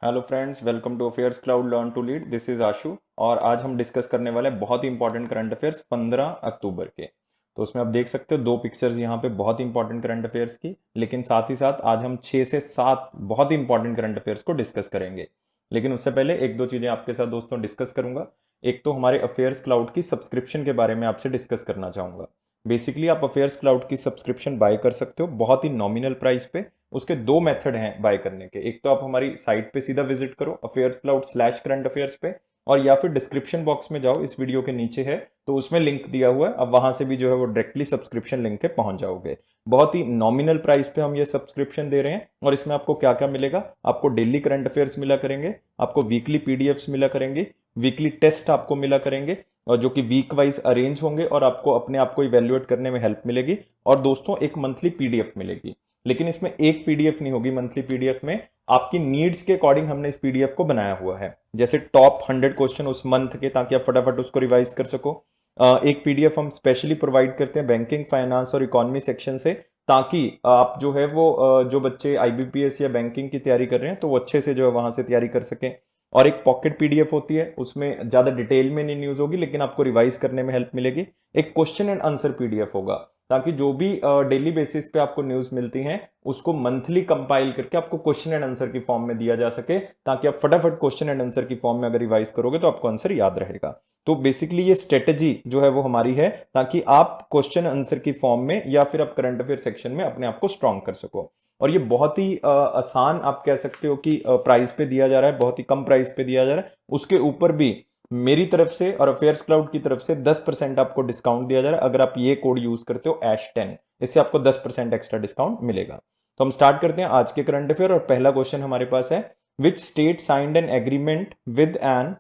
Hello friends, welcome to affairs cloud learn to lead. This is Ashu और आज हम discuss करने वाले हैं बहुत ही इंपॉर्टेंट करंट अफेयर्स 15 अक्टूबर के। तो उसमें आप देख सकते हो दो पिक्चर्स यहाँ पे बहुत ही इंपॉर्टेंट करंट अफेयर्स की, लेकिन साथ ही साथ आज हम 6 से 7 बहुत ही इंपॉर्टेंट करंट अफेयर्स को डिस्कस करेंगे। लेकिन उससे पहले एक दो चीजें आपके साथ दोस्तों डिस्कस करूंगा। एक तो हमारे अफेयर्स क्लाउड की सब्सक्रिप्शन के बारे में आपसे डिस्कस करना चाहूंगा। बेसिकली आप अफेयर्स क्लाउड की सब्सक्रिप्शन बाय कर सकते हो बहुत ही नॉमिनल प्राइस पे। उसके दो मेथड हैं बाय करने के। एक तो आप हमारी साइट पे सीधा विजिट करो affairs cloud slash current affairs पे, और या फिर डिस्क्रिप्शन बॉक्स में जाओ, इस वीडियो के नीचे है तो उसमें लिंक दिया हुआ है। अब वहां से भी जो है वो डायरेक्टली सब्सक्रिप्शन लिंक पे पहुंच जाओगे। बहुत ही नॉमिनल प्राइस पे हम ये सब्सक्रिप्शन दे रहे हैं और इसमें आपको क्या क्या मिलेगा। आपको डेली करंट अफेयर्स मिला करेंगे, आपको वीकली पीडीएफ्स मिला करेंगे, वीकली टेस्ट आपको मिला करेंगे और जो कि वीक वाइज अरेंज होंगे और आपको अपने आप को इवेल्युएट करने में हेल्प मिलेगी। और दोस्तों एक मंथली पीडीएफ मिलेगी, लेकिन इसमें एक पीडीएफ नहीं होगी। मंथली पीडीएफ में आपकी नीड्स के अकॉर्डिंग हमने इस पीडीएफ को बनाया हुआ है, जैसे टॉप 100 क्वेश्चन उस मंथ के, ताकि आप फटाफट उसको रिवाइज कर सको। एक पीडीएफ हम स्पेशली प्रोवाइड करते हैं बैंकिंग, फाइनेंस और इकोनॉमी सेक्शन से, ताकि आप जो है वो जो बच्चे आईबीपीएस या बैंकिंग की तैयारी कर रहे हैं तो वो अच्छे से जो है वहां से तैयारी कर सकें। और एक पॉकेट पीडीएफ होती है, उसमें ज्यादा डिटेल में नहीं न्यूज होगी, लेकिन आपको रिवाइज करने में हेल्प मिलेगी। एक क्वेश्चन एंड आंसर पीडीएफ होगा, ताकि जो भी डेली बेसिस पे आपको न्यूज मिलती हैं उसको मंथली कंपाइल करके आपको क्वेश्चन एंड आंसर की फॉर्म में दिया जा सके, ताकि आप फटाफट क्वेश्चन एंड आंसर की फॉर्म में अगर रिवाइज करोगे तो आपको आंसर याद रहेगा। तो बेसिकली ये स्ट्रेटेजी जो है वो हमारी है, ताकि आप क्वेश्चन आंसर की फॉर्म में या फिर आप करंट अफेयर सेक्शन में अपने आप को स्ट्रांग कर सको। और ये बहुत ही आसान आप कह सकते हो कि प्राइस पे दिया जा रहा है, बहुत ही कम प्राइस पे दिया जा रहा है। उसके ऊपर भी मेरी तरफ से और अफेयर्स क्लाउड की तरफ से 10% आपको डिस्काउंट दिया जा रहा है। अगर आप ये कोड यूज करते हो ASH10, इससे आपको 10% एक्स्ट्रा डिस्काउंट मिलेगा। तो हम स्टार्ट करते हैं आज के करंट अफेयर और पहला क्वेश्चन हमारे पास है, which state signed an agreement with an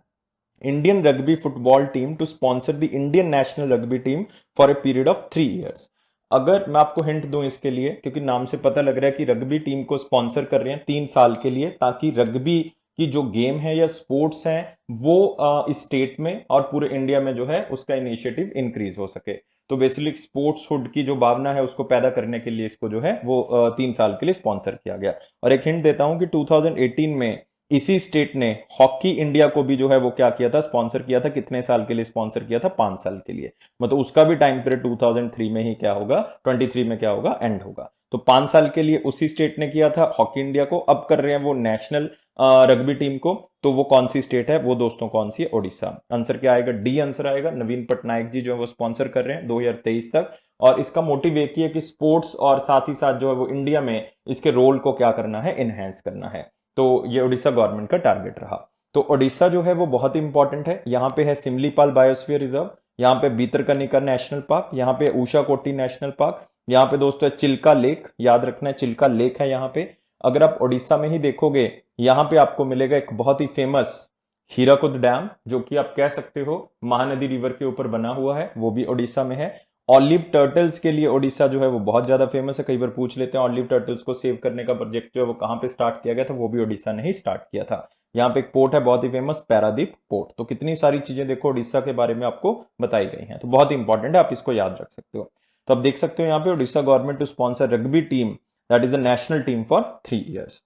Indian rugby football team to sponsor the Indian national rugby team for a period of 3 years। अगर मैं आपको हिंट दूं इसके लिए, क्योंकि नाम से पता लग रहा है कि रग्बी टीम को स्पॉन्सर कर रहे हैं 3 साल के लिए, ताकि रग्बी की जो गेम है या स्पोर्ट्स है वो इस स्टेट में और पूरे इंडिया में जो है उसका इनिशिएटिव इंक्रीज हो सके। तो बेसिकली स्पोर्ट्स हुड की जो भावना है उसको पैदा करने के लिए इसको जो है वो 3 साल के लिए स्पॉन्सर किया गया। और एक हिंट देता हूं कि 2018 में इसी स्टेट ने हॉकी इंडिया को भी जो है वो क्या किया था, स्पॉन्सर किया था। कितने साल के लिए स्पॉन्सर किया था? 5 साल के लिए। मतलब उसका भी टाइम पीरियड 2003 में ही क्या होगा, 23 में क्या होगा, एंड होगा। तो 5 साल के लिए उसी स्टेट ने किया था हॉकी इंडिया को। अब कर रहे हैं वो नेशनल रग्बी टीम को। तो वो कौन सी स्टेट है वो दोस्तों, कौन सी है? ओडिशा। आंसर क्या आएगा? डी आंसर आएगा। नवीन पटनायक जी जो है वो स्पॉन्सर कर रहे हैं 2023 तक। और इसका मोटिव एक ही है कि स्पोर्ट्स और साथ ही साथ जो है वो इंडिया में इसके रोल को क्या करना है, इनहेंस करना है। तो ये उड़ीसा गवर्नमेंट का टारगेट रहा। तो उड़ीसा जो है वो बहुत ही इंपॉर्टेंट है। यहाँ पे है सिमलीपाल बायोस्फीयर रिजर्व, यहाँ पे बीतरकनिका नेशनल पार्क, यहाँ पे ऊषा कोटी नेशनल पार्क, यहाँ पे दोस्तों है चिल्का लेक। याद रखना है चिल्का लेक है यहाँ पे। अगर आप उड़ीसा में ही देखोगे, यहाँ पे आपको मिलेगा एक बहुत ही फेमस हीराकुद डैम, जो कि आप कह सकते हो महानदी रिवर के ऊपर बना हुआ है, वो भी उड़ीसा में है। ऑलिव टर्टल्स के लिए उड़ीसा जो है वो बहुत ज्यादा फेमस है। कई बार पूछ लेते हैं ऑलिव टर्टल्स को सेव करने का प्रोजेक्ट जो है वो कहां पे स्टार्ट किया गया था, वो भी उड़ीसा ने ही स्टार्ट किया था। यहाँ पे एक पोर्ट है बहुत ही फेमस, पैरादीप पोर्ट। तो कितनी सारी चीजें देखो उड़ीसा के बारे में आपको बताई गई हैं, तो बहुत ही इंपॉर्टेंट है, आप इसको याद रख सकते हो। तो आप देख सकते हो यहाँ पे Orissa government to sponsor rugby team, that is the national team for 3 years।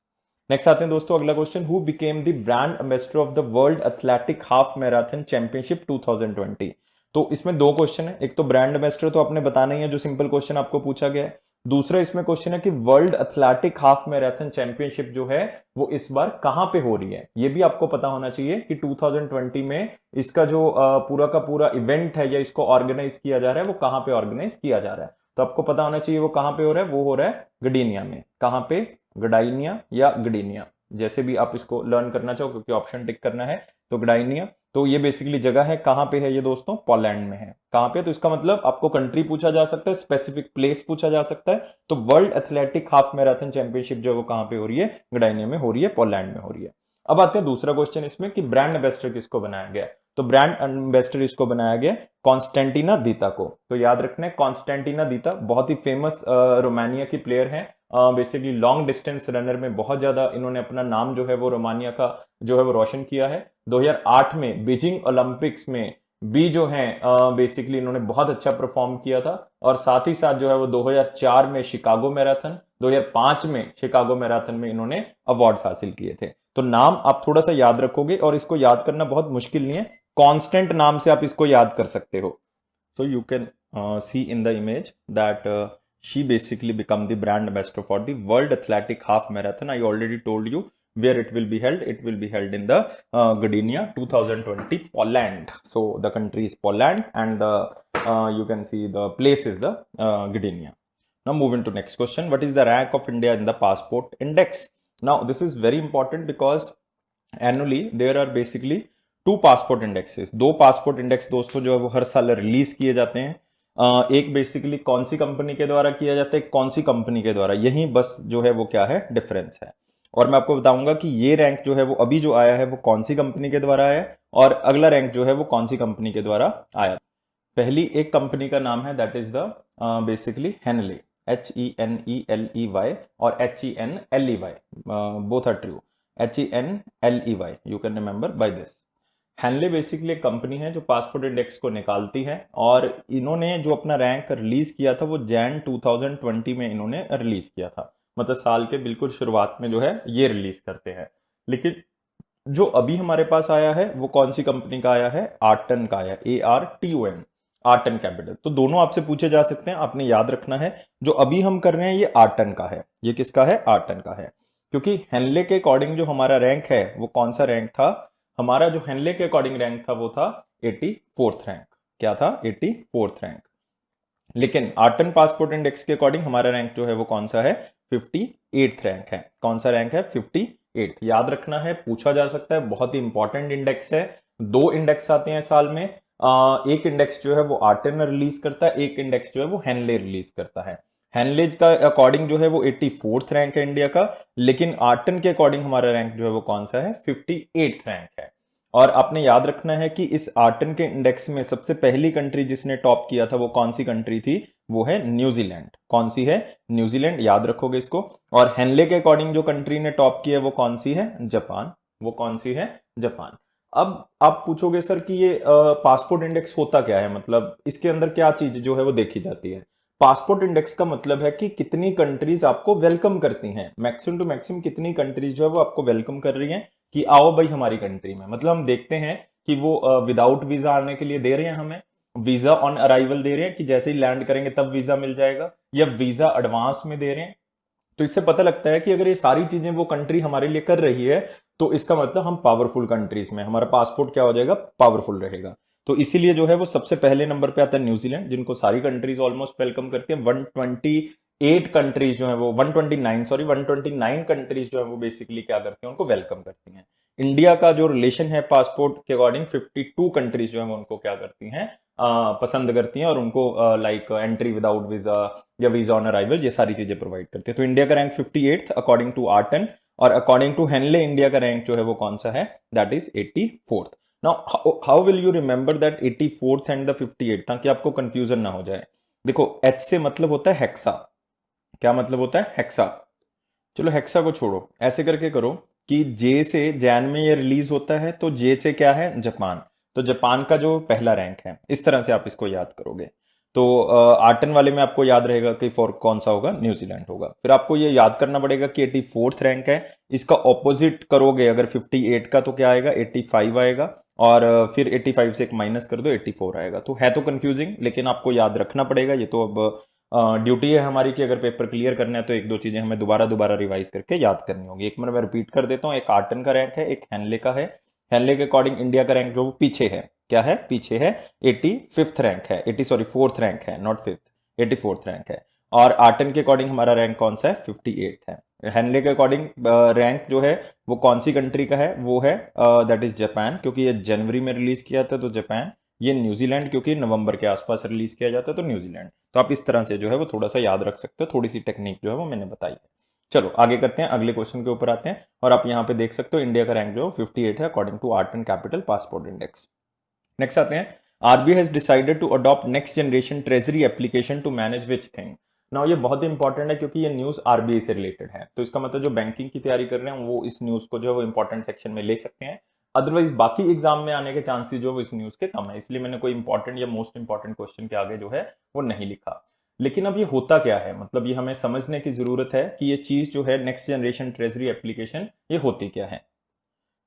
Next आते हैं दोस्तों अगला question, who became the brand ambassador of the world athletic half marathon championship 2020। तो इसमें दो क्वेश्चन है। एक तो ब्रांड एम्बेसडर तो आपने बताना ही है, जो सिंपल क्वेश्चन आपको पूछा गया है। दूसरा इसमें क्वेश्चन है कि world athletic half marathon championship जो है वो इस बार कहां पे हो रही है। ये भी आपको पता होना चाहिए कि 2020 में इसका जो पूरा का पूरा इवेंट है या इसको ऑर्गेनाइज किया जा रहा है वो कहां पे ऑर्गेनाइज किया जा रहा है। तो आपको पता होना चाहिए वो कहां पे हो रहा है। वो हो रहा है गडीनिया में। कहां पे? गडाइनिया या गडीनिया, जैसे भी आप इसको लर्न करना चाहो, क्योंकि ऑप्शन टिक करना है। तो गडाइनिया, तो ये बेसिकली जगह है। कहां पे है ये दोस्तों? पोलैंड में है। कहां पे? तो इसका मतलब आपको कंट्री पूछा जा सकता है, स्पेसिफिक प्लेस पूछा जा सकता है। तो world athletic half marathon championship जो है वो कहां पे हो रही है? गडाइनिया में हो रही है, पोलैंड में हो रही है। अब आते हैं दूसरा क्वेश्चन इसमें कि ब्रांड एम्बेसडर किसको बनाया गया। तो ब्रांड एम्बेसडर इसको बनाया गया कॉन्स्टेंटिना दीता को। तो याद रखना है कॉन्स्टेंटिना दीता बहुत ही फेमस रोमानिया की प्लेयर है। बेसिकली लॉन्ग डिस्टेंस रनर में बहुत ज्यादा इन्होंने अपना नाम जो है वो रोमानिया का जो है वो रोशन किया है। 2008 में बीजिंग ओलंपिक्स में भी जो है बेसिकली इन्होंने बहुत अच्छा परफॉर्म किया था। और साथ ही साथ जो है वो 2004 में शिकागो मैराथन, 2005 में शिकागो मैराथन में इन्होंने अवार्ड्स हासिल किए थे। तो नाम आप थोड़ा सा याद रखोगे और इसको याद करना बहुत मुश्किल नहीं है, कांस्टेंट नाम से आप इसको याद कर सकते हो. So you can see in the image that she basically become the brand ambassador for the World Athletic Half Marathon. I already told you where it will be held. It will be held in the Gdynia 2020 Poland. So the country is Poland and you can see the place is the Gdynia. Now moving to next question. What is the rank of India in the passport index? Now this is very important because annually there are basically two passport indexes, दो passport index दोस्तों जो है वो हर साल release किए जाते हैं. एक बेसिकली कौन सी कंपनी के द्वारा किया जाता है, कौन सी कंपनी के द्वारा, यही बस जो है वो क्या है, डिफरेंस है. और मैं आपको बताऊंगा कि ये रैंक जो है वो अभी जो आया है वो कौन सी कंपनी के द्वारा आया है और अगला रैंक जो है वो कौन सी कंपनी के द्वारा आया. पहली एक कंपनी का नाम है that is the basically Henley, HENELEY और HENLEY, both are true. HENLEY you can remember by this. Henley basically एक कंपनी है जो पासपोर्ट इंडेक्स को निकालती है और इन्होंने जो अपना रैंक रिलीज किया था वो जैन 2020 में इन्होंने रिलीज किया था, मतलब साल के बिल्कुल शुरुआत में जो है ये रिलीज करते हैं. लेकिन जो अभी हमारे पास आया है वो कौन सी कंपनी का आया है, आर्टन का आया, ARTON, आर्टन कैपिटल. तो दोनों आपसे पूछे जा सकते हैं, आपने याद रखना है जो अभी हम कर रहे हैं ये आर्टन का है. ये किसका है, आर्टन का है. क्योंकि हेनले के अकॉर्डिंग जो हमारा रैंक है वो कौन सा रैंक था, हमारा जो हेनले के अकॉर्डिंग रैंक था वो था 84th रैंक. क्या था, 84th रैंक. लेकिन आर्टन पासपोर्ट इंडेक्स के अकॉर्डिंग हमारा रैंक जो है वो कौन सा है, 58th रैंक है. कौन सा रैंक है, 58th. याद रखना है, पूछा जा सकता है, बहुत ही इंपॉर्टेंट इंडेक्स है. दो इंडेक्स आते हैं साल में, एक इंडेक्स जो है वो आर्टन रिलीज करता है, एक इंडेक्स जो है वो हेनले रिलीज करता है. हेनले का अकॉर्डिंग जो है वो 84th रैंक है इंडिया का, लेकिन आर्टन के अकॉर्डिंग हमारा रैंक जो है वो कौन सा है, 58th रैंक है. और आपने याद रखना है कि इस आर्टन के इंडेक्स में सबसे पहली कंट्री जिसने टॉप किया था वो कौन सी कंट्री थी, वो है न्यूजीलैंड. कौन सी है, न्यूजीलैंड. याद रखोगे इसको. और हेनले के अकॉर्डिंग जो कंट्री ने टॉप किया है वो कौन सी है, जापान. वो कौन सी है, जापान. अब आप पूछोगे सर कि ये पासपोर्ट इंडेक्स होता क्या है, मतलब इसके अंदर क्या चीज जो है वो देखी जाती है. पासपोर्ट इंडेक्स का मतलब है कि कितनी कंट्रीज आपको वेलकम करती हैं, मैक्सिमम टू मैक्सिमम कितनी कंट्रीज जो है वो आपको वेलकम कर रही हैं कि आओ भाई हमारी कंट्री में. मतलब हम देखते हैं कि वो विदाउट वीजा आने के लिए दे रहे हैं, हमें वीजा ऑन अराइवल दे रहे हैं कि जैसे ही लैंड करेंगे तब वीजा मिल जाएगा, या वीजा एडवांस में दे रहे हैं. तो इससे पता लगता है कि अगर ये सारी चीजें वो कंट्री हमारे लिए कर रही है तो इसका मतलब हम पावरफुल कंट्रीज में, हमारा पासपोर्ट क्या हो जाएगा, पावरफुल रहेगा. तो इसीलिए जो है वो सबसे पहले नंबर पे आता है न्यूजीलैंड, जिनको सारी कंट्रीज ऑलमोस्ट वेलकम करती है. 128 कंट्रीज जो है वो 129 कंट्रीज जो है वो बेसिकली क्या करती हैं, उनको वेलकम करती हैं. इंडिया का जो रिलेशन है पासपोर्ट के अकॉर्डिंग 52 कंट्रीज जो है वो उनको क्या करती हैं, पसंद करती हैं और उनको लाइक एंट्री विदाउट वीजा या वीजा ऑन अराइवल ये सारी चीजें प्रोवाइड करती है. तो इंडिया का रैंक 58th अकॉर्डिंग टू आर्टन, और अकॉर्डिंग टू हेनले इंडिया का रैंक जो है वो कौन सा है, that is 84th. Now how will you remember that 84th and the 58th, ताकि आपको कंफ्यूजन ना हो जाए. देखो H से मतलब होता है हेक्सा. क्या मतलब होता है, हेक्सा. चलो हेक्सा को छोड़ो, ऐसे करके करो कि J से जैन में ये रिलीज होता है, तो J से क्या है, जापान. तो जापान का जो पहला रैंक है, इस तरह से आप इसको याद करोगे. तो आर्टन वाले में आपको याद रहेगा कि फॉर कौन सा होगा, न्यूजीलैंड होगा. फिर आपको ये याद करना पड़ेगा कि 84th रैंक है, इसका ऑपोजिट करोगे अगर 58 का तो क्या आएगा, 85 आएगा, और फिर 85 से एक माइनस कर दो 84 आएगा. तो है तो कंफ्यूजिंग, लेकिन आपको याद रखना पड़ेगा. ये तो अब ड्यूटी है हमारी कि अगर पेपर क्लियर करना है तो एक दो चीजें हमें दोबारा रिवाइज करके याद करनी होगी. एक बार मैं रिपीट कर देता हूँ, एक आर्टन का रैंक है, एक हेनले का है. हेनले के अकॉर्डिंग इंडिया का रैंक जो पीछे है, क्या है, पीछे है, 85th रैंक है, 4th रैंक है, नॉट 5th, 84th रैंक है. और आर्टन के अकॉर्डिंग हमारा रैंक कौन सा है, 58th है. हेनले के अकॉर्डिंग रैंक जो है वो कौन सी कंट्री का है, वो है दैट इज जापान, क्योंकि ये जनवरी में रिलीज किया था तो जापान. ये न्यूजीलैंड क्योंकि नवंबर के आसपास रिलीज किया जाता है तो न्यूजीलैंड. तो आप इस तरह से जो है वो थोड़ा सा याद रख सकते हो, थोड़ी सी टेक्निक जो है वो मैंने बताई है. चलो आगे करते हैं, अगले क्वेश्चन के ऊपर आते हैं. और आप यहाँ पे देख सकते हो इंडिया का रैंक जो 58 है according to Arton capital passport index. Next आते हैं, RBI has decided to adopt next generation treasury application to manage which thing. Now ये बहुत इंपॉर्टेंट है क्योंकि ये न्यूज आरबीआई से रिलेटेड है. तो इसका मतलब जो बैंकिंग की तैयारी कर रहे हैं वो इस न्यूज को जो है वो इंपॉर्टेंट सेक्शन में ले सकते हैं. अदरवाइज बाकी एग्जाम में आने के चांसेस जो वो इस न्यूज के कम है, इसलिए मैंने कोई इंपॉर्टेंट या मोस्ट इंपॉर्टेंट क्वेश्चन के आगे जो है वो नहीं लिखा. लेकिन अब ये होता क्या है, मतलब ये हमें समझने की जरूरत है कि ये चीज जो है नेक्स्ट जनरेशन ट्रेजरी एप्लीकेशन ये होती क्या है.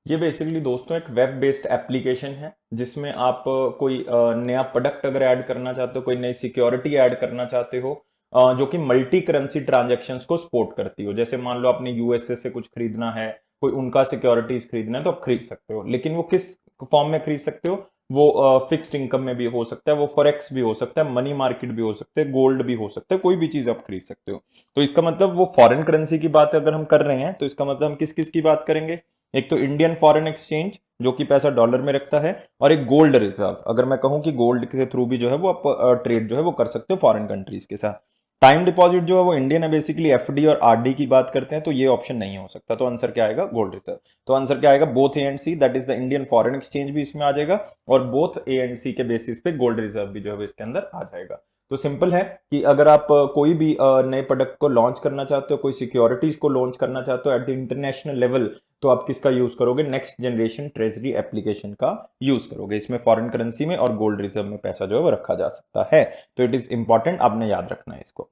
ये बेसिकली दोस्तों एक वेब बेस्ड एप्लीकेशन है जिसमें आप कोई नया प्रोडक्ट अगर ऐड करना चाहते हो, कोई नई सिक्योरिटी ऐड करना चाहते हो, जो कि मल्टी करेंसी ट्रांजैक्शंस को सपोर्ट करती हो। जैसे मान लो आपने यूएसए से कुछ खरीदना है, कोई उनका सिक्योरिटीज खरीदना है तो आप खरीद सकते हो, लेकिन वो किस फॉर्म में खरीद सकते हो? वो फिक्स्ड इनकम में भी हो सकता है, वो फॉरेक्स भी हो सकता है, मनी मार्केट भी हो सकता है, गोल्ड भी हो सकता है, कोई भी चीज आप खरीद सकते हो। तो इसका मतलब वो फॉरेन करेंसी की बात अगर हम कर रहे हैं तो इसका मतलब हम किस किस की बात करेंगे? एक तो इंडियन फॉरेन एक्सचेंज जो कि पैसा डॉलर में रखता है, और एक गोल्ड रिजर्व। अगर मैं कहूं कि गोल्ड के थ्रू भी जो है वो आप ट्रेड जो है वो कर सकते हो फॉरेन कंट्रीज के साथ। टाइम डिपॉजिट जो है वो इंडियन है, बेसिकली एफडी और आरडी की बात करते हैं, तो ये ऑप्शन नहीं हो सकता। तो आंसर क्या आएगा? Gold reserve. तो आंसर क्या आएगा? Both A and C, that is the Indian foreign exchange भी इसमें आ जाएगा, और बोथ ए एंड सी के बेसिस पे गोल्ड रिजर्व भी जो है इसके अंदर आ जाएगा। तो सिंपल है कि अगर आप कोई भी नए प्रोडक्ट को लॉन्च करना चाहते हो, कोई सिक्योरिटीज को लॉन्च करना चाहते हो एट द इंटरनेशनल लेवल, तो आप किसका यूज करोगे? नेक्स्ट जनरेशन ट्रेजरी एप्लीकेशन का यूज करोगे। इसमें फॉरेन करेंसी में और गोल्ड रिजर्व में पैसा जो है वो रखा जा सकता है। तो इट इज इंपॉर्टेंट, आपने याद रखना है इसको।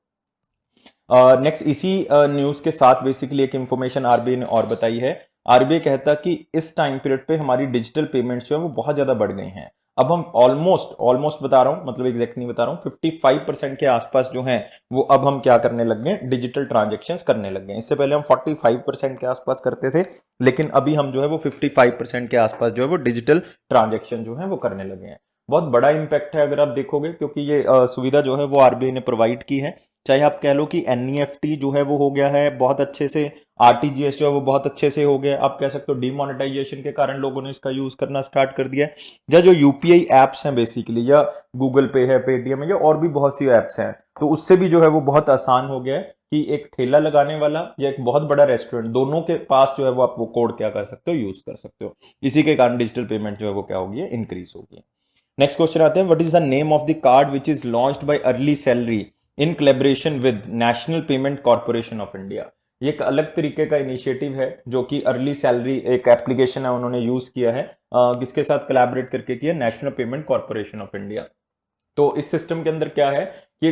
नेक्स्ट इसी न्यूज के साथ बेसिकली एक इंफॉर्मेशन आरबीआई ने और बताई है। आरबीआई कहता कि इस टाइम पीरियड पे हमारी डिजिटल पेमेंट्स जो है वो बहुत ज्यादा बढ़ गई हैं। अब हम ऑलमोस्ट बता रहा हूं, मतलब एग्जैक्ट नहीं बता रहा हूं, 55% के आसपास जो है वो अब हम क्या करने लग गए? डिजिटल ट्रांजेक्शन्स करने लग गए। इससे पहले हम 45% के आसपास करते थे, लेकिन अभी हम जो है वो 55% के आसपास जो है वो डिजिटल ट्रांजेक्शन जो है वो करने लगे हैं। बहुत बड़ा इंपैक्ट है अगर आप देखोगे, क्योंकि ये सुविधा जो है वो आरबीआई ने प्रोवाइड की है। चाहे आप कह लो कि एनईएफटी जो है वो हो गया है बहुत अच्छे से, आरटीजीएस जो है वो बहुत अच्छे से हो गया, आप कह सकते हो डीमोनेटाइजेशन के कारण लोगों ने इसका यूज करना स्टार्ट कर दिया है, या जो यूपीआई एप्स हैं बेसिकली, या गूगल पे है, पेटीएम है, या और भी बहुत सी एप्स हैं, तो उससे भी जो है वो बहुत आसान हो गया है कि एक ठेला लगाने वाला या एक बहुत बड़ा रेस्टोरेंट, दोनों के पास जो है वो आप वो कोड क्या कर सकते हो? यूज कर सकते हो। इसी के कारण डिजिटल पेमेंट जो है वो क्या होगी? इंक्रीज होगी। नेक्स्ट क्वेश्चन आते हैं, what is the name of the card which is launched by early salary in collaboration with national payment corporation of India? ये एक अलग तरीके का इनिशिएटिव है जो कि अर्ली सैलरी एक एप्लीकेशन है, उन्होंने यूज किया है, किसके साथ कोलैबोरेट करके किया? National payment corporation of India. तो इस सिस्टम के अंदर क्या है कि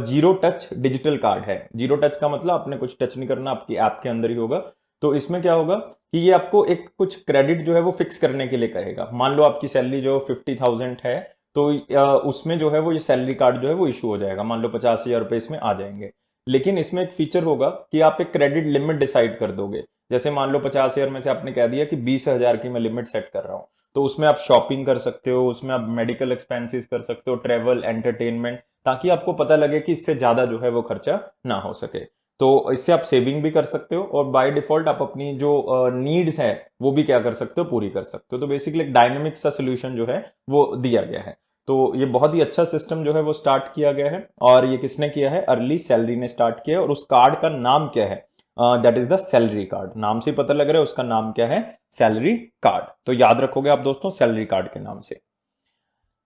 जीरो टच डिजिटल कार्ड है। जीरो टच का मतलब आपने कुछ टच नहीं करना, आपकी ऐप के अंदर ही होगा। तो इसमें क्या होगा कि ये आपको एक कुछ क्रेडिट जो है वो फिक्स करने के लिए कहेगा। मान लो आपकी सैलरी जो 50,000 है, तो उसमें जो है वो ये सैलरी कार्ड जो है वो इशू हो जाएगा। मान लो 50,000 रुपए इसमें आ जाएंगे, लेकिन इसमें एक फीचर होगा कि आप एक क्रेडिट लिमिट डिसाइड कर दोगे। जैसे मान लो 50,000 में से आपने कह दिया कि 20,000 की मैं लिमिट सेट कर रहा हूं, तो उसमें आप शॉपिंग कर सकते हो, उसमें आप मेडिकल एक्सपेंसेस कर सकते हो, ट्रेवल, एंटरटेनमेंट, ताकि आपको पता लगे कि इससे ज्यादा जो है वो खर्चा ना हो सके। तो इससे आप सेविंग भी कर सकते हो, और बाय डिफॉल्ट आप अपनी जो नीड्स है वो भी क्या कर सकते हो? पूरी कर सकते हो। तो बेसिकली एक डायनेमिक सा सोल्यूशन जो है वो दिया गया है। तो ये बहुत ही अच्छा सिस्टम जो है वो स्टार्ट किया गया है, और ये किसने किया है? अर्ली सैलरी ने स्टार्ट किया है। और उस कार्ड का नाम क्या है? That is the salary card. नाम से पता लग रहा है उसका नाम क्या है? Salary card. तो याद रखोगे आप दोस्तों सैलरी कार्ड के नाम से।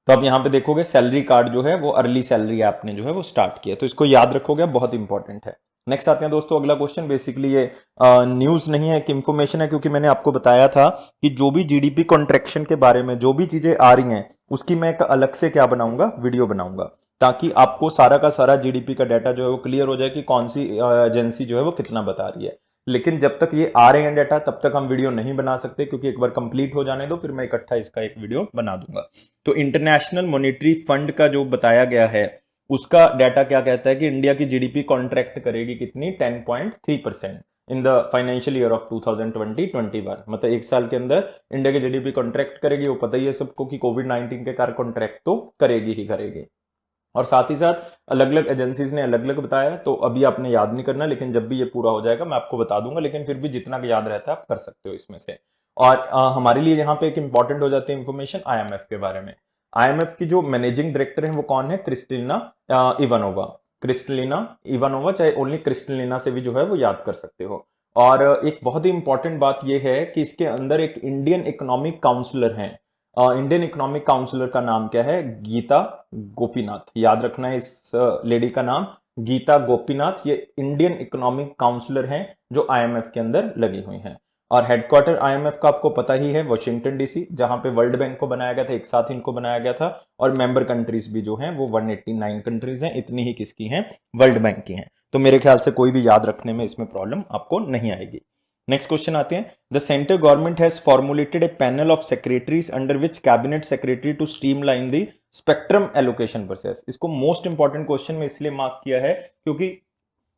तो आप यहां पे देखोगे सैलरी कार्ड जो है वो अर्ली सैलरी ऐप ने जो है वो स्टार्ट किया, तो इसको याद रखोगे, बहुत इंपॉर्टेंट है। नेक्स्ट आते हैं दोस्तों अगला क्वेश्चन। बेसिकली ये न्यूज नहीं है, एक इंफॉर्मेशन है, क्योंकि मैंने आपको बताया था कि जो भी जीडीपी कॉन्ट्रैक्शन के बारे में जो भी चीजें आ रही हैं उसकी मैं एक अलग से क्या बनाऊंगा? वीडियो बनाऊंगा, ताकि आपको सारा का सारा जीडीपी का डाटा जो है वो क्लियर हो जाए कि कौन सी एजेंसी जो है वो कितना बता रही है। लेकिन जब तक ये आ रहे हैं डाटा तब तक हम वीडियो नहीं बना सकते, क्योंकि एक बार कंप्लीट हो जाने दो फिर मैं इकट्ठा इसका एक वीडियो बना दूंगा। तो इंटरनेशनल मॉनेटरी फंड का जो बताया गया है उसका डाटा क्या कहता है कि इंडिया की जीडीपी कॉन्ट्रैक्ट करेगी कितनी? 10.3% in the financial year of 2020-21। मतलब एक साल के अंदर इंडिया की जीडीपी कॉन्ट्रैक्ट करेगी। वो पता ही है सबको कि कोविड-19 के कारण कॉन्ट्रैक्ट तो करेगी ही करेगी। और साथ ही साथ अलग अलग एजेंसीज ने अलग अलग बताया, तो अभी आपने याद नहीं करना, लेकिन जब भी ये पूरा हो जाएगा मैं आपको बता दूंगा। लेकिन फिर भी जितना याद रहता है आप कर सकते हो इसमें से। और हमारे लिए यहाँ पे एक इंपॉर्टेंट हो जाती है इंफॉर्मेशन आईएमएफ के बारे में। आईएमएफ की जो मैनेजिंग डायरेक्टर है वो कौन है? Kristalina Ivanova. क्रिस्टलिना इवानोवा, चाहे ओनली क्रिस्टलिना से भी जो है वो याद कर सकते हो। और एक बहुत ही इंपॉर्टेंट बात यह है कि इसके अंदर एक इंडियन इकोनॉमिक काउंसलर है। इंडियन इकोनॉमिक काउंसलर का नाम क्या है? गीता गोपीनाथ। याद रखना है इस लेडी का नाम, गीता गोपीनाथ। ये इंडियन इकोनॉमिक काउंसलर हैं जो आईएमएफ के अंदर लगी हुई हैं। और हेडक्वार्टर आईएमएफ का आपको पता ही है वॉशिंगटन डीसी, जहां पे वर्ल्ड बैंक को बनाया गया था, एक साथ इनको बनाया गया था। और मेंबर कंट्रीज भी जो हैं वो 189 कंट्रीज हैं। इतनी ही किसकी हैं? वर्ल्ड बैंक की हैं। तो मेरे ख्याल से कोई भी याद रखने में इसमें प्रॉब्लम आपको नहीं आएगी। नेक्स्ट क्वेश्चन आते हैं, the central government has formulated a panel of secretaries under which cabinet secretary to streamline the spectrum allocation process. इसको मोस्ट इंपॉर्टेंट क्वेश्चन में इसलिए मार्क किया है क्योंकि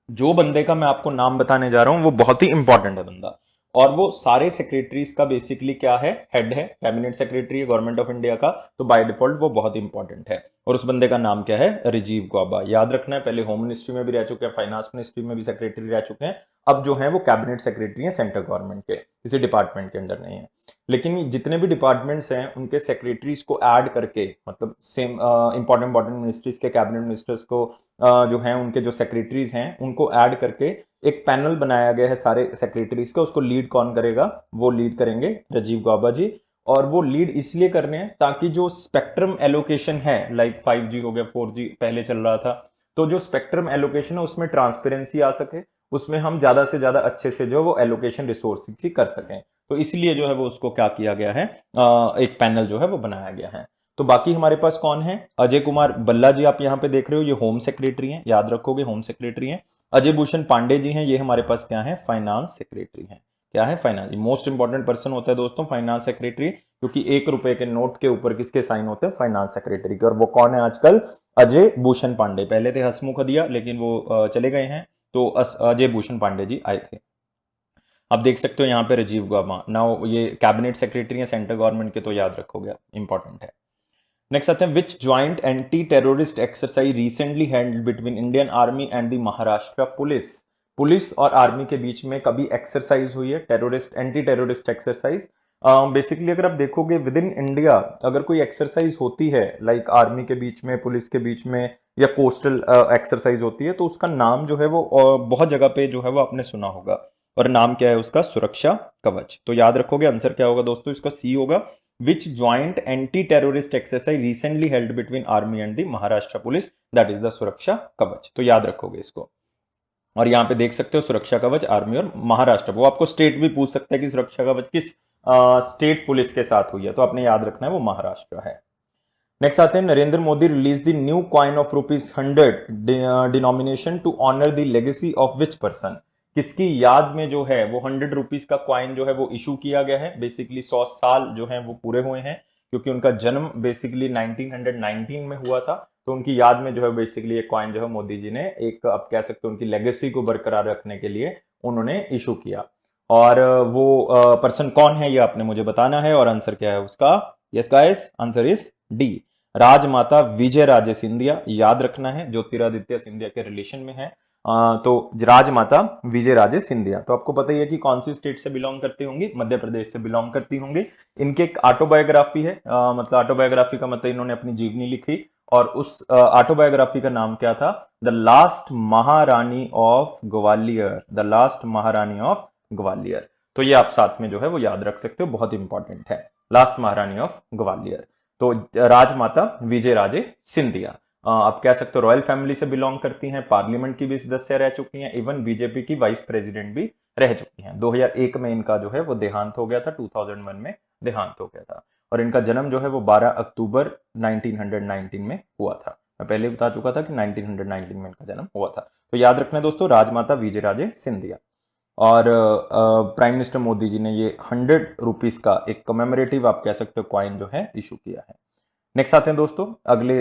जो बंदे का मैं आपको नाम बताने जा रहा हूं वो बहुत ही इंपॉर्टेंट है बंदा, और वो सारे सेक्रेटरीज का बेसिकली क्या है, हेड है, कैबिनेट सेक्रेटरी है गवर्नमेंट ऑफ इंडिया का, तो बाय डिफॉल्ट वो बहुत इंपॉर्टेंट है। और उस बंदे का नाम क्या है, राजीव गौबा। याद रखना है, पहले होम मिनिस्ट्री में भी रह चुके हैं, फाइनेंस मिनिस्ट्री में भी सेक्रेटरी रह चुके हैं, अब जो है वो कैबिनेट सेक्रेटरी है सेंट्रल गवर्नमेंट के, किसी डिपार्टमेंट के अंडर नहीं है। लेकिन जितने भी डिपार्टमेंट्स हैं उनके सेक्रेटरीज को ऐड करके, मतलब सेम इंपॉर्टेंट मिनिस्ट्रीज के कैबिनेट मिनिस्टर्स को जो हैं उनके जो सेक्रेटरीज हैं उनको ऐड करके एक पैनल बनाया गया है सारे सेक्रेटरीज का। उसको लीड कौन करेगा, वो लीड करेंगे राजीव गौबा जी। और वो लीड इसलिए करने हैं ताकि जो स्पेक्ट्रम एलोकेशन है, लाइक 5G हो गया, 4G पहले चल रहा था, तो जो स्पेक्ट्रम एलोकेशन है उसमें ट्रांसपेरेंसी आ सके, उसमें हम ज्यादा से ज्यादा अच्छे से जो वो एलोकेशन रिसोर्स कर सकें। तो इसलिए जो है वो उसको क्या किया गया है, एक पैनल जो है वो बनाया गया है। तो बाकी हमारे पास कौन है, अजय कुमार भल्ला जी आप यहाँ पे देख रहे हो, ये होम सेक्रेटरी हैं, याद रखोगे होम सेक्रेटरी हैं। अजय भूषण पांडे जी हैं, ये हमारे पास क्या है, फाइनेंस सेक्रेटरी हैं। क्या है, फाइनेंस। मोस्ट इंपॉर्टेंट पर्सन होता है दोस्तों फाइनेंस सेक्रेटरी, क्योंकि 1 रुपए के नोट के ऊपर किसके साइन होते हैं, फाइनेंस सेक्रेटरी के। और वो कौन है आजकल, अजय भूषण पांडे। पहले थे हसमुख अधिया लेकिन वो चले गए हैं, तो अजय भूषण पांडे जी आए थे। अब देख सकते हो यहाँ पे राजीव गौबा, नाउ ये कैबिनेट सेक्रेटरी है सेंट्रल गवर्नमेंट के, तो याद रखोगे, इंपॉर्टेंट है। नेक्स्ट आते हैं, which joint anti terrorist exercise recently handled between Indian army and the Maharashtra police. Police और आर्मी के बीच में कभी एक्सरसाइज हुई है, terrorist anti terrorist exercise. Basically अगर आप देखोगे विद इन इंडिया अगर कोई एक्सरसाइज होती है, लाइक आर्मी के बीच में, पुलिस के बीच में, या कोस्टल एक्सरसाइज होती है, तो उसका नाम जो है वो बहुत जगह पे जो है वो आपने सुना होगा, और नाम क्या है उसका, सुरक्षा कवच। तो याद रखोगे आंसर क्या होगा दोस्तों, इसका सी होगा, which joint anti terrorist exercise recently held between army and the Maharashtra police, that is the Suraksha Kavach. तो याद रखोगे इसको। और यहाँ पे देख सकते हो सुरक्षा कवच आर्मी और महाराष्ट्र, वो आपको स्टेट भी पूछ सकता है कि सुरक्षा कवच किस स्टेट पुलिस के साथ हुई है, तो आपने याद रखना है वो महाराष्ट्र है। नेक्स्ट आते हैं, Narendra Modi release the new coin of ₹100 denomination to honour the legacy of which person. किसकी याद में जो है वो ₹100 का कॉइन जो है वो इशू किया गया है। बेसिकली 100 साल जो है वो पूरे हुए हैं, क्योंकि उनका जन्म बेसिकली 1919 में हुआ था, तो उनकी याद में जो है बेसिकली एक कॉइन जो है मोदी जी ने, एक आप कह सकते हो उनकी लेगेसी को बरकरार रखने के लिए उन्होंने इशू किया। और वो पर्सन कौन है ये आपने मुझे बताना है, और आंसर क्या है उसका, yes guys, answer is D, Rajmata Vijaya Raje Scindia. याद रखना है, ज्योतिरादित्य सिंधिया के रिलेशन में है, तो राजमाता विजय राजे सिंधिया। तो आपको पता ही है कि कौन सी स्टेट से बिलोंग करती होंगी, मध्य प्रदेश से बिलोंग करती होंगी। इनके एक ऑटोबायोग्राफी है, मतलब ऑटोबायोग्राफी का मतलब इन्होंने अपनी जीवनी लिखी, और उस ऑटोबायोग्राफी का नाम क्या था, द लास्ट महारानी ऑफ ग्वालियर, द लास्ट महारानी ऑफ ग्वालियर। तो ये आप साथ में जो है वो याद रख सकते हो, बहुत इंपॉर्टेंट है, लास्ट महारानी ऑफ ग्वालियर। तो राजमाता विजय राजे सिंधिया, आप कह सकते हो रॉयल फैमिली से बिलोंग करती हैं, पार्लियामेंट की भी सदस्य रह चुकी हैं, इवन बीजेपी की वाइस प्रेसिडेंट भी रह चुकी हैं। 2001 में इनका जो है वो देहांत हो गया था, 2001 में देहांत हो गया था। और इनका जन्म जो है वो 12 अक्टूबर 1919 में हुआ था। मैं पहले बता चुका था कि 1919 में इनका जन्म हुआ था। तो याद रखना दोस्तों, राजमाता विजय राजे सिंधिया। और प्राइम मिनिस्टर मोदी जी ने ये ₹100 का एक कमेमोरेटिव आप कह सकते हो कॉइन जो है इशू किया है। नेक्स्ट आते हैं दोस्तों अगले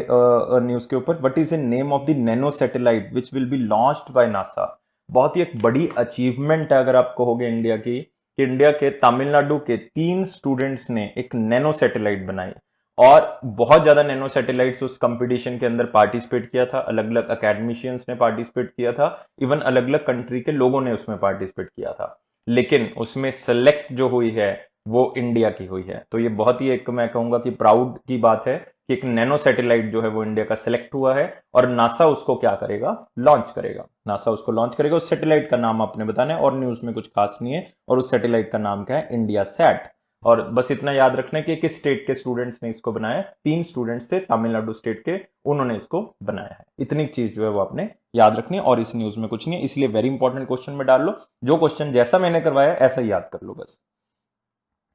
न्यूज के ऊपर, what is the name of the nano satellite which will be launched by NASA. बहुत ही एक बड़ी अचीवमेंट है अगर आप कहोगे इंडिया की, कि इंडिया के तमिलनाडु के 3 स्टूडेंट्स ने एक नैनो सैटेलाइट बनाई, और बहुत ज्यादा नैनो सैटेलाइट्स उस कंपटीशन के अंदर पार्टिसिपेट किया था, अलग अलग अकेडमिशियंस ने पार्टिसिपेट किया था, इवन अलग अलग कंट्री के लोगों ने उसमें पार्टिसिपेट किया था, लेकिन उसमें सेलेक्ट जो हुई है वो इंडिया की हुई है। तो ये बहुत ही एक मैं कहूंगा कि प्राउड की बात है कि एक नैनो सैटेलाइट जो है वो इंडिया का सिलेक्ट हुआ है, और नासा उसको क्या करेगा, लॉन्च करेगा। नासा उसको लॉन्च करेगा। उस सैटेलाइट का नाम आपने बताना है, और न्यूज में कुछ खास नहीं है, और उस सैटेलाइट का नाम क्या है, इंडिया सैट। और बस इतना याद रखना है कि किस स्टेट के स्टूडेंट्स ने इसको बनाया, 3 स्टूडेंट्स थे तमिलनाडु स्टेट के, उन्होंने इसको बनाया है। इतनी चीज जो है वो आपने याद रखनी है, और इस न्यूज में कुछ नहीं है, इसलिए वेरी इंपॉर्टेंट क्वेश्चन में डाल लो, जो क्वेश्चन जैसा मैंने करवाया ऐसा ही याद कर लो बस।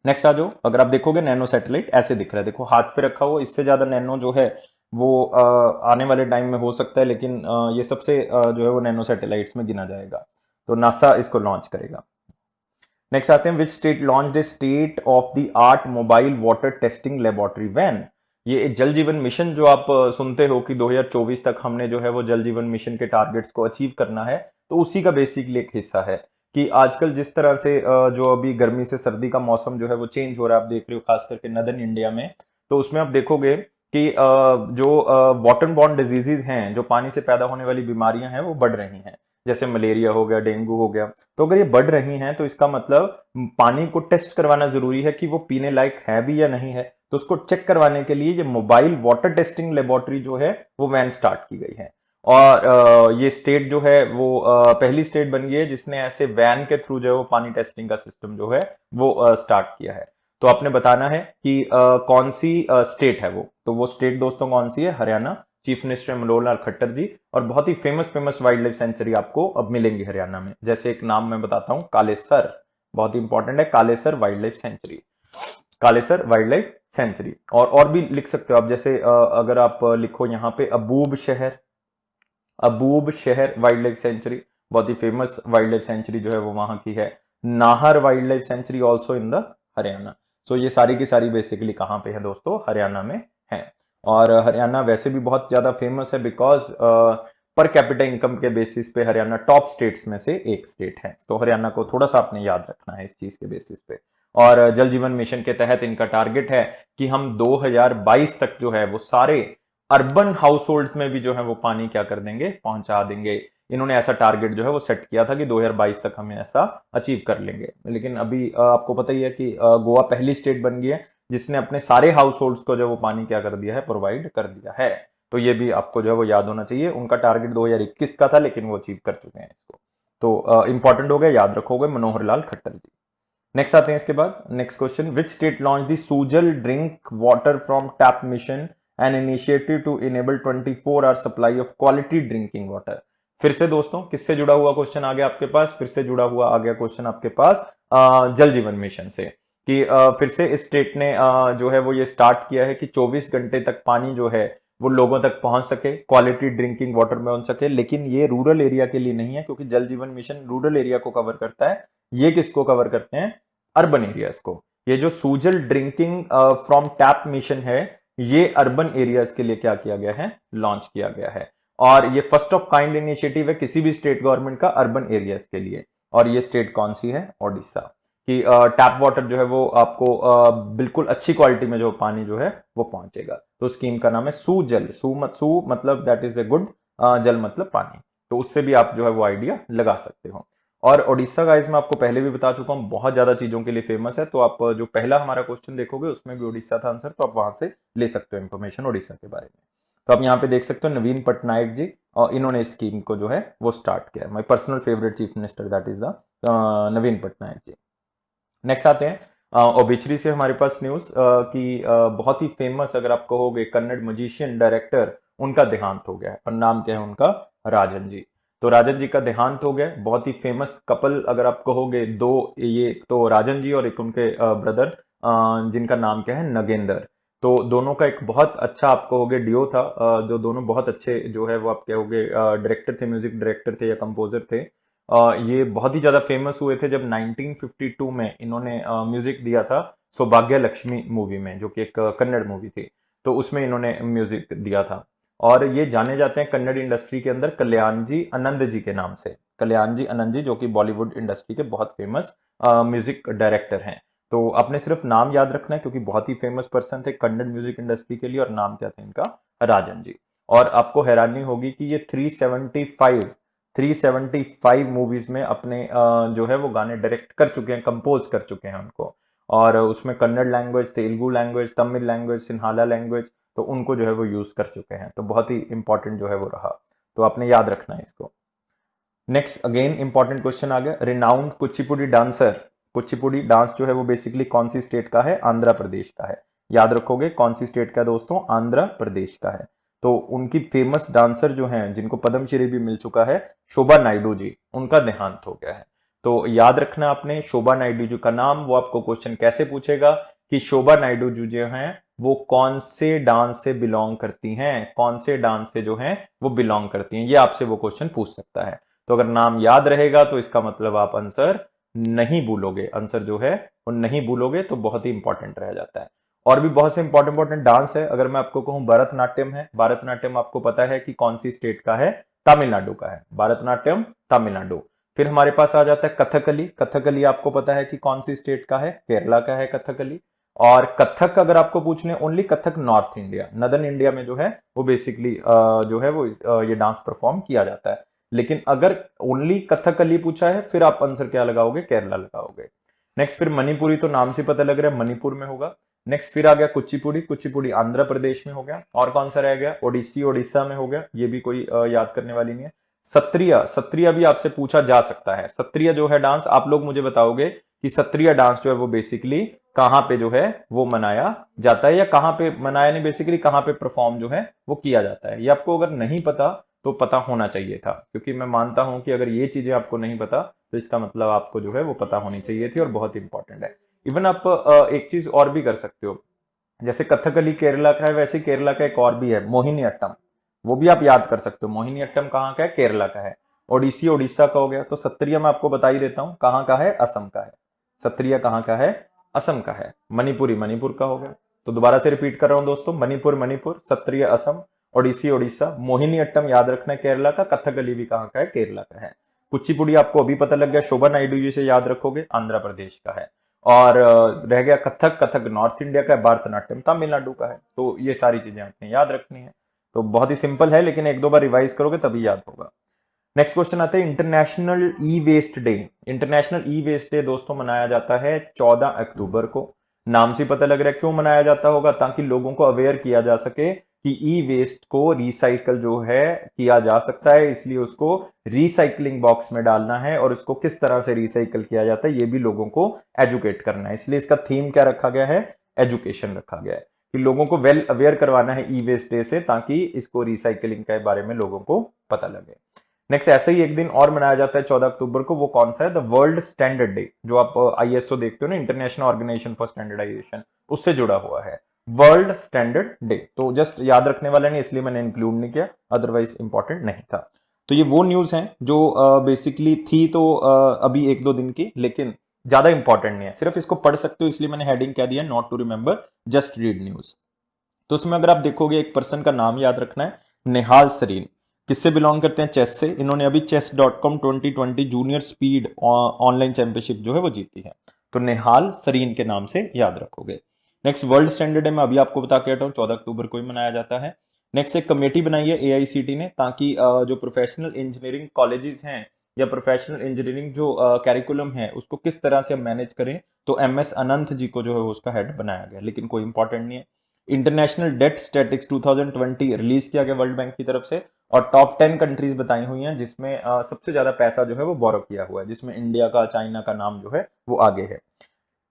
नेक्स्ट आ जाओ, अगर आप देखोगे नैनो सैटेलाइट ऐसे दिख रहा है, देखो हाथ पे रखा हुआ, इससे ज्यादा नैनो जो है वो आने वाले टाइम में हो सकता है, लेकिन ये सबसे जो है वो नैनो सैटेलाइट्स में गिना जाएगा। तो नासा इसको लॉन्च करेगा। नेक्स्ट आते हैं, विच state launch the state of the art mobile water testing laboratory when. ये जल जीवन मिशन जो आप सुनते हो कि 2024 तक हमने जो है वो जल जीवन मिशन के टारगेट्स को अचीव करना है, तो उसी का बेसिकली एक हिस्सा है कि आजकल जिस तरह से जो अभी गर्मी से सर्दी का मौसम जो है वो चेंज हो रहा है, आप देख रहे हो खास करके नदर्न इंडिया में, तो उसमें आप देखोगे कि जो वाटर बॉर्न डिजीजेज हैं, जो पानी से पैदा होने वाली बीमारियां हैं वो बढ़ रही हैं, जैसे मलेरिया हो गया, डेंगू हो गया। तो अगर ये बढ़ रही हैं तो इसका मतलब पानी को टेस्ट करवाना जरूरी है कि वो पीने लायक है भी या नहीं है। तो उसको चेक करवाने के लिए ये मोबाइल वाटर टेस्टिंग लेबोरेटरी जो है वो वैन स्टार्ट की गई है। और ये स्टेट जो है वो पहली स्टेट बन गई है जिसने ऐसे वैन के थ्रू जो है वो पानी टेस्टिंग का सिस्टम जो है वो स्टार्ट किया है। तो आपने बताना है कि कौन सी स्टेट है वो। तो वो स्टेट दोस्तों कौन सी है? हरियाणा। चीफ मिनिस्टर मनोहर लाल खट्टर जी। और बहुत ही फेमस वाइल्ड लाइफ सेंचुरी आपको अब मिलेंगी हरियाणा में। जैसे एक नाम मैं बताता हूं, कालेसर, बहुत ही इंपॉर्टेंट है, Kalesar wild life sanctuary, Kalesar wild life sanctuary. और भी लिख सकते हो आप, जैसे अगर आप लिखो यहाँ पे अबूब शहर, अबूब शहर वाइल्ड लाइफ सेंचुरी, बहुत ही फेमस वाइल्ड लाइफ सेंचुरी जो है वो वहां की है। Nahar wildlife sanctuary also in the Haryana. So ये सारी की सारी बेसिकली कहां पे है दोस्तों? हरियाणा में है। और हरियाणा वैसे भी बहुत ज्यादा फेमस है बिकॉज पर कैपिटा इनकम के बेसिस पे हरियाणा टॉप स्टेट्स में से एक स्टेट है। तो हरियाणा को थोड़ा सा आपने याद रखना है इस चीज के बेसिस पे। और जल जीवन मिशन के तहत इनका टारगेट है कि हम 2022 तक जो है वो सारे अर्बन हाउस होल्ड्स में भी जो है वो पानी क्या कर देंगे? पहुंचा देंगे। इन्होंने ऐसा टारगेट जो है वो सेट किया था कि 2022 तक हमें ऐसा अचीव कर लेंगे। लेकिन अभी आपको पता ही है कि गोवा पहली स्टेट बन गई है जिसने अपने सारे हाउस होल्ड्स को जो वो पानी क्या कर दिया है? प्रोवाइड कर दिया है। तो ये भी आपको जो है वो याद होना चाहिए। उनका टारगेट 2021 का था लेकिन वो अचीव कर चुके हैं इसको। तो इंपॉर्टेंट हो गया, याद रखोगे, मनोहर लाल खट्टर जी। नेक्स्ट आते हैं इसके बाद, next question, which state launch the Sujal drink water from tap mission an initiative to enable 24 hour supply of quality drinking water. फिर से दोस्तों किससे जुड़ा हुआ क्वेश्चन आ गया आपके पास? फिर से जुड़ा हुआ आ गया क्वेश्चन आपके पास जल जीवन मिशन से कि फिर से इस स्टेट ने जो है वो ये स्टार्ट किया है कि 24 घंटे तक पानी जो है वो लोगों तक पहुंच सके, क्वालिटी ड्रिंकिंग वाटर में बन सके। लेकिन ये रूरल एरिया के लिए नहीं है क्योंकि जल जीवन मिशन रूरल एरिया को कवर करता है। ये किसको कवर करते हैं? अर्बन एरियाज को। ये जो Sujal drinking from tap mission है ये अर्बन एरियाज के लिए क्या किया गया है? लॉन्च किया गया है। और ये फर्स्ट ऑफ काइंड इनिशिएटिव है किसी भी स्टेट गवर्नमेंट का अर्बन एरियाज के लिए। और ये स्टेट कौन सी है? ओडिशा की। टैप वाटर जो है वो आपको बिल्कुल अच्छी क्वालिटी में जो पानी जो है वो पहुंचेगा। तो स्कीम का नाम है सूजल। सू मतलब दैट इज ए गुड, जल मतलब पानी। तो उससे भी आप जो है वो आइडिया लगा सकते हो। और ओडिशा गाइस मैं आपको पहले भी बता चुका हूं बहुत ज्यादा चीजों के लिए फेमस है। तो आप जो पहला हमारा क्वेश्चन देखोगे उसमें भी ओडिशा था आंसर, तो आप वहां से ले सकते हो इंफॉर्मेशन ओडिशा के बारे में। तो आप यहाँ पे देख सकते हो नवीन पटनायक जी, और इन्होंने इस स्कीम को जो है वो स्टार्ट किया। My personal favourite chief minister that is the Naveen Patnaik ji. Next आते हैं ओबिचरी से हमारे पास न्यूज कि बहुत ही फेमस अगर आप कहोगे कन्नड़ मजिशियन डायरेक्टर, उनका देहांत हो गया है। और नाम क्या है उनका? राजन जी। तो राजन जी का देहांत हो गया। बहुत ही फेमस कपल अगर आप कहोगे दो, ये तो राजन जी और एक उनके ब्रदर जिनका नाम क्या है? नगेंद्र। तो दोनों का एक बहुत अच्छा आप कहोगे डियो था। जो दोनों बहुत अच्छे जो है वो आप कहोगे डायरेक्टर थे, म्यूजिक डायरेक्टर थे या कंपोजर थे। ये बहुत ही ज्यादा फेमस हुए थे जब 1952 में इन्होंने म्यूजिक दिया था सौभाग्य लक्ष्मी मूवी में, जो कि एक कन्नड़ मूवी थी। तो उसमें इन्होंने म्यूजिक दिया था। और ये जाने जाते हैं कन्नड़ इंडस्ट्री के अंदर कल्याण जी आनंद जी के नाम से। कल्याण जी आनंद जी जो कि बॉलीवुड इंडस्ट्री के बहुत फेमस म्यूजिक डायरेक्टर हैं। तो आपने सिर्फ नाम याद रखना है क्योंकि बहुत ही फेमस पर्सन थे कन्नड़ म्यूजिक इंडस्ट्री के लिए। और नाम क्या था इनका? राजन जी। और आपको हैरानी होगी कि ये 375 मूवीज में अपने जो है वो गाने डायरेक्ट कर चुके हैं, कंपोज कर चुके हैं उनको। और उसमें Kannada language, Telugu language, Tamil language, Sinhala language, तो उनको जो है वो यूज कर चुके हैं। तो बहुत ही इंपॉर्टेंट जो है वो रहा। तो आपने याद रखना है इसको। नेक्स्ट अगेन इंपॉर्टेंट क्वेश्चन आ गया, renowned Kuchipudi dancer. Kuchipudi dance जो है वो बेसिकली कौन सी स्टेट का है? आंध्र प्रदेश का है। याद रखोगे कौन सी स्टेट का है दोस्तों? आंध्र प्रदेश का है। तो उनकी फेमस डांसर जो हैं जिनको पद्मश्री भी मिल चुका है, शोभा नायडू जी, उनका देहांत हो गया है। तो याद रखना आपने शोभा नायडू जी का नाम। वो आपको क्वेश्चन कैसे पूछेगा कि शोभा नायडू जी जो हैं वो कौन से डांस से बिलोंग करती हैं, कौन से डांस से जो हैं वो बिलोंग करती हैं, ये आपसे वो क्वेश्चन पूछ सकता है। तो अगर नाम याद रहेगा तो इसका मतलब आप आंसर नहीं भूलोगे, आंसर जो है वो नहीं भूलोगे तो बहुत ही इंपॉर्टेंट रह जाता है। और भी बहुत से इंपॉर्टेंट डांस है। अगर मैं आपको कहूं भरतनाट्यम है, भरतनाट्यम आपको पता है कि कौन सी स्टेट का है? तमिलनाडु का है। भरतनाट्यम तमिलनाडु। फिर हमारे पास आ जाता है कथकली। कथकली आपको पता है कि कौन सी स्टेट का है? केरला का है कथकली। और कथक अगर आपको पूछने, only Kathak north India, northern India में जो है वो बेसिकली जो है वो ये डांस परफॉर्म किया जाता है। लेकिन अगर ओनली कथकली पूछा है फिर आप आंसर क्या लगाओगे? केरला लगाओगे। नेक्स्ट फिर मणिपुरी, तो नाम से पता लग रहा है मणिपुर में होगा। नेक्स्ट फिर आ गया कुचिपुड़ी। कुचिपुड़ी आंध्र प्रदेश में हो गया। और कौन सा रह गया? ओडिसी, ओडिशा में हो गया। ये भी कोई याद करने वाली नहीं है। सत्रिया, सत्रिया भी आपसे पूछा जा सकता है। सत्रिया जो है डांस, आप लोग मुझे बताओगे कि सत्रिया डांस जो है वो बेसिकली कहां पे जो है वो मनाया जाता है, या कहां पे मनाया नहीं, बेसिकली कहां पे परफॉर्म जो है वो किया जाता है। ये आपको अगर नहीं पता तो पता होना चाहिए था, क्योंकि मैं मानता हूं कि अगर ये चीजें आपको नहीं पता तो इसका मतलब आपको जो है वो पता होनी चाहिए थी और बहुत इंपॉर्टेंट है। इवन आप एक चीज और भी कर सकते हो, जैसे कथकली केरला का है वैसे केरला का एक और भी है मोहिनी अट्टम, वो भी आप याद कर सकते हो। मोहिनी अट्टम कहाँ का है? केरला का है। ओडिसी ओडिशा का हो गया। तो सत्रिया मैं आपको बता ही देता हूं कहाँ का है, असम का है। सत्रिया कहाँ का है? असम का है। मणिपुरी मणिपुर का हो गया। तो दोबारा से रिपीट कर रहा हूं दोस्तों, मणिपुर मणिपुर, सत्रिया असम, ओडिसी ओडिशा, मोहिनी अट्टम याद रखना है केरला का, कथकली भी कहाँ का है? केरला का है। कुचिपुड़ी आपको अभी पता लग गया, शोभा नायडू जी से याद रखोगे, आंध्र प्रदेश का है। और रह गया कथक, कथक नॉर्थ इंडिया का है। भरतनाट्यम तमिलनाडु का है। तो ये सारी चीजें आपने याद रखनी है। तो बहुत ही सिंपल है, लेकिन एक दो बार रिवाइज करोगे तभी याद होगा। नेक्स्ट क्वेश्चन आता है international e waste day. International e waste day दोस्तों मनाया जाता है 14 अक्टूबर को। नाम से पता लग रहा है क्यों मनाया जाता होगा, ताकि लोगों को अवेयर किया जा सके कि ई वेस्ट को रिसाइकल जो है किया जा सकता है, इसलिए उसको रिसाइकलिंग बॉक्स में डालना है और उसको किस तरह से रिसाइकल किया जाता है ये भी लोगों को एजुकेट करना है। इसलिए इसका थीम क्या रखा गया है? एजुकेशन रखा गया है, कि लोगों को वेल अवेयर करवाना है ई वेस्ट डे से, ताकि इसको रिसाइकलिंग के बारे में लोगों को पता लगे। नेक्स्ट ऐसे ही एक दिन और मनाया जाता है 14 अक्टूबर को, वो कौन सा है? The world standard day. जो आप आईएसओ देखते हो ना, इंटरनेशनल ऑर्गेनाइजेशन फॉर स्टैंडर्डाइजेशन, उससे जुड़ा हुआ है वर्ल्ड स्टैंडर्ड डे। तो जस्ट याद रखने वाला नहीं, इसलिए मैंने इंक्लूड नहीं किया, अदरवाइज इंपॉर्टेंट नहीं था। तो ये वो न्यूज हैं जो बेसिकली थी तो अभी एक दो दिन की, लेकिन ज्यादा इंपॉर्टेंट नहीं है, सिर्फ इसको पढ़ सकते हो, इसलिए मैंने हेडिंग कह दिया not to remember, just read news. तो उसमें अगर आप देखोगे एक पर्सन का नाम याद रखना है, निहाल सरीन। किससे बिलोंग करते हैं? चेस से। इन्होंने अभी chess.com 2020 junior speed online championship जो है वो जीती है। तो निहाल सरीन के नाम से याद रखोगे। नेक्स्ट वर्ल्ड स्टैंडर्ड डे मैं अभी आपको बता के हटा हूं, 14 अक्टूबर को ही मनाया जाता है। नेक्स्ट एक कमेटी बनाई है एआईसीटी ने, ताकि जो प्रोफेशनल इंजीनियरिंग कॉलेजेस हैं या प्रोफेशनल इंजीनियरिंग जो कैरिकुलम है उसको किस तरह से हम मैनेज करें, तो एमएस अनंत जी को जो है उसका हेड बनाया गया, लेकिन कोई इंपॉर्टेंट नहीं है। इंटरनेशनल डेट स्टैटिक्स 2020 रिलीज किया गया वर्ल्ड बैंक की तरफ से, और टॉप 10 कंट्रीज बताई हुई हैं जिसमें सबसे ज्यादा पैसा जो है वो बोरो किया हुआ है, जिसमें इंडिया का, चाइना का नाम जो है वो आगे है।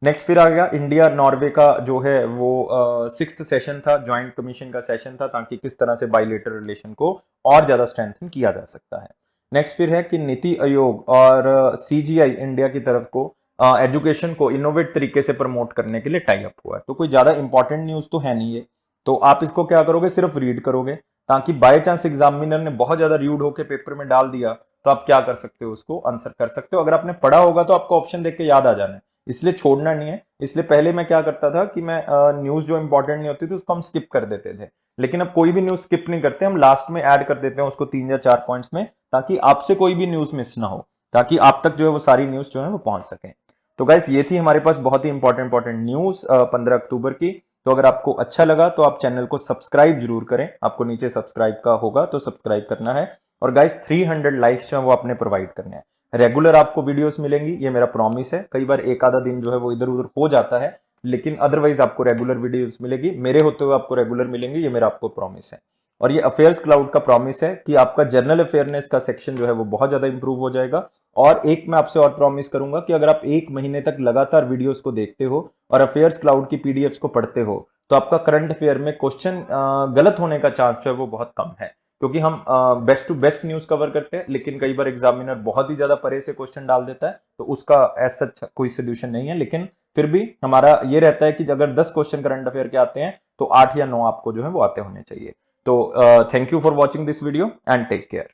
नेक्स्ट फिर आ गया इंडिया नॉर्वे का जो है वो 6th सेशन था, ज्वाइंट कमीशन का सेशन था, ताकि किस तरह से बाइलेटरल रिलेशन को और ज्यादा स्ट्रेंथन किया जा सकता है। नेक्स्ट फिर है कि नीति आयोग और सीजीआई इंडिया की तरफ को एजुकेशन को इनोवेट तरीके से प्रमोट करने के लिए टाई अप हुआ है। तो कोई ज्यादा इंपॉर्टेंट न्यूज तो है नहीं ये, तो आप इसको क्या करोगे? सिर्फ रीड करोगे, ताकि बाय चांस एग्जामिनर ने बहुत ज्यादा र्यूड होकर पेपर में डाल दिया तो आप क्या कर सकते हो? उसको आंसर कर सकते हो। अगर आपने पढ़ा होगा तो आपको ऑप्शन देख के याद आ जाना है, इसलिए छोड़ना नहीं है। इसलिए पहले मैं क्या करता था कि मैं न्यूज जो इंपॉर्टेंट नहीं होती थी उसको हम स्किप कर देते थे, लेकिन अब कोई भी न्यूज स्किप नहीं करते, हम लास्ट में ऐड कर देते हैं उसको 3 या 4 पॉइंट्स में, ताकि आपसे कोई भी न्यूज मिस ना हो, ताकि आप तक जो है वो सारी न्यूज जो है वो पहुंच सके। तो गाइस ये थी हमारे पास बहुत ही इंपॉर्टेंट न्यूज 15 अक्टूबर की। तो अगर आपको अच्छा लगा तो आप चैनल को सब्सक्राइब जरूर करें, आपको नीचे सब्सक्राइब का होगा तो सब्सक्राइब करना है। और गाइस 300 लाइक्स जो है वो आपने प्रोवाइड करने हैं। रेगुलर आपको वीडियोस मिलेंगी, ये मेरा प्रॉमिस है। कई बार एक आधा दिन जो है वो इधर उधर हो जाता है, लेकिन अदरवाइज आपको रेगुलर वीडियोस मिलेगी, मेरे होते हुए आपको रेगुलर मिलेंगी, ये मेरा आपको प्रॉमिस है। और ये अफेयर्स क्लाउड का प्रॉमिस है कि आपका जनरल अफेयरनेस का सेक्शन जो है वो बहुत ज्यादा इंप्रूव हो जाएगा। और एक मैं आपसे और प्रॉमिस करूंगा कि अगर आप 1 महीने तक लगातार वीडियोस को देखते हो और अफेयर्स क्लाउड की पीडीएफ्स को पढ़ते हो, तो आपका करंट अफेयर में क्वेश्चन गलत होने का चांस जो है वो बहुत कम है, क्योंकि हम best to best news cover करते हैं। लेकिन कई बार एग्जामिनर बहुत ही ज्यादा परे से क्वेश्चन डाल देता है, तो उसका ऐसा कोई सोल्यूशन नहीं है। लेकिन फिर भी हमारा ये रहता है कि अगर 10 क्वेश्चन करंट अफेयर के आते हैं तो 8 या 9 आपको जो है वो आते होने चाहिए। तो thank you for watching this video and take care.